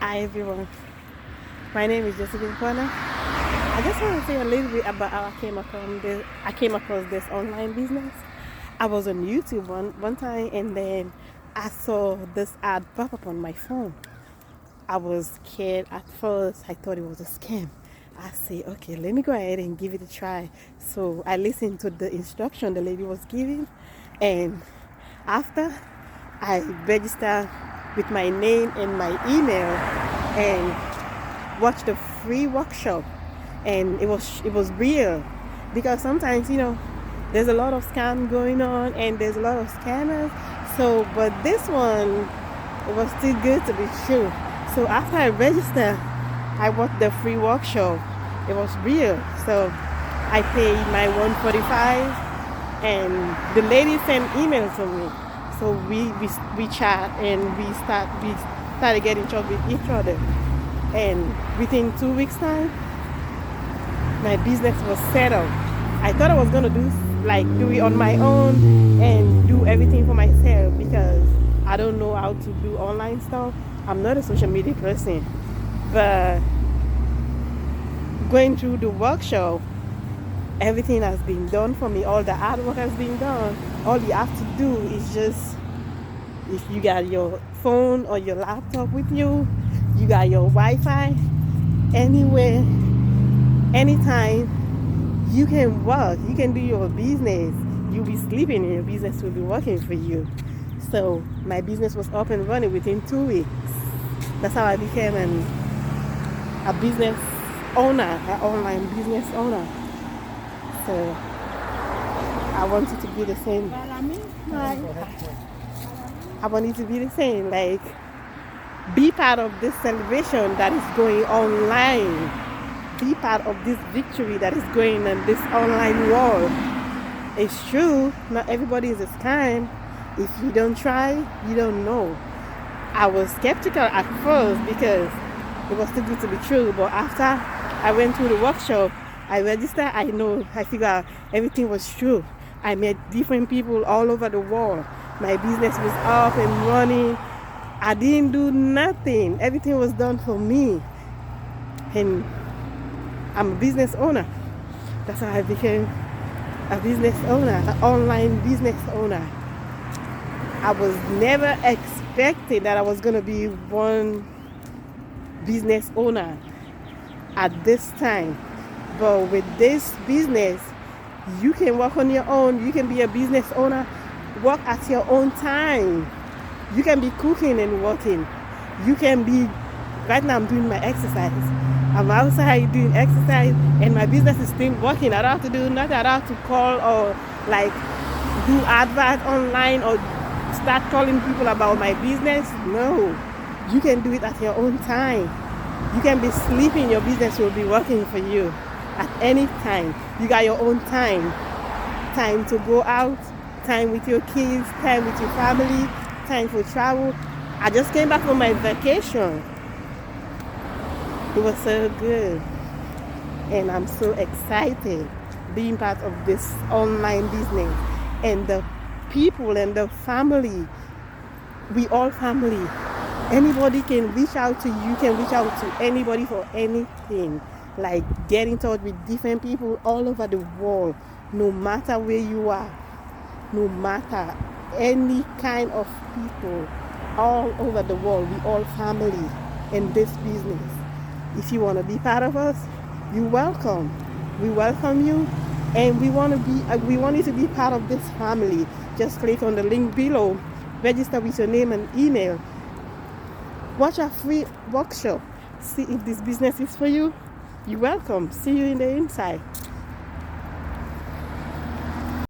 Hi everyone, my name is Jessica Kwana. I just want to say a little bit about how I came across this online business. I was on YouTube one time and then I saw this ad pop up on my phone. I was scared at first. I thought it was a scam. I say, okay, let me go ahead and give it a try. So I listened to the instruction the lady was giving, and after I registered with my name and my email and watched the free workshop, and it was real, because sometimes there's a lot of scam going on and there's a lot of scammers. So, but this one, it was too good to be true. So after I registered, I watched the free workshop. It was real. So I paid my 145, and the lady sent email to me. So we chat and we started getting in touch with each other. And within 2 weeks time, my business was settled. I thought I was gonna do it on my own and do everything for myself, because I don't know how to do online stuff. I'm not a social media person. But going through the workshop, everything has been done for me. All the hard work has been done. All you have to do is just, if you got your phone or your laptop with you, you got your Wi-Fi, anywhere, anytime, you can work. You can do your business. You'll be sleeping and your business will be working for you. So my business was up and running within 2 weeks. That's how I became a business owner, an online business owner. So I want it to be the same. I want it to be the same. Like, be part of this celebration that is going online. Be part of this victory that is going in this online world. It's true, not everybody is as kind. If you don't try, you don't know. I was skeptical at first because it was too good to be true. But after I went through the workshop, I registered, I figured out everything was true. I met different people all over the world. My business was up and running. I didn't do nothing. Everything was done for me. And I'm a business owner. That's how I became a business owner, an online business owner. I was never expecting that I was going to be one business owner at this time. But with this business, you can work on your own. You can be a business owner, work at your own time. You can be cooking and working. You can be, right now I'm doing my exercise. I'm outside doing exercise and my business is still working. I don't have to do nothing. I don't have to call or do advert online or start calling people about my business. No, you can do it at your own time. You can be sleeping, your business will be working for you at any time. You got your own time. Time to go out, time with your kids, time with your family, time for travel. I just came back from my vacation. It was so good. And I'm so excited being part of this online business. And the people and the family, we all family. Anybody can reach out to you, can reach out to anybody for anything. Like, get in touch with different people all over the world, no matter where you are, no matter any kind of people, all over the world. We all family in this business. If you want to be part of us, you're welcome. We welcome you, and we want you to be part of this family. Just click on the link below, register with your name and email, watch our free workshop, see if this business is for you. You're welcome. See you in the inside.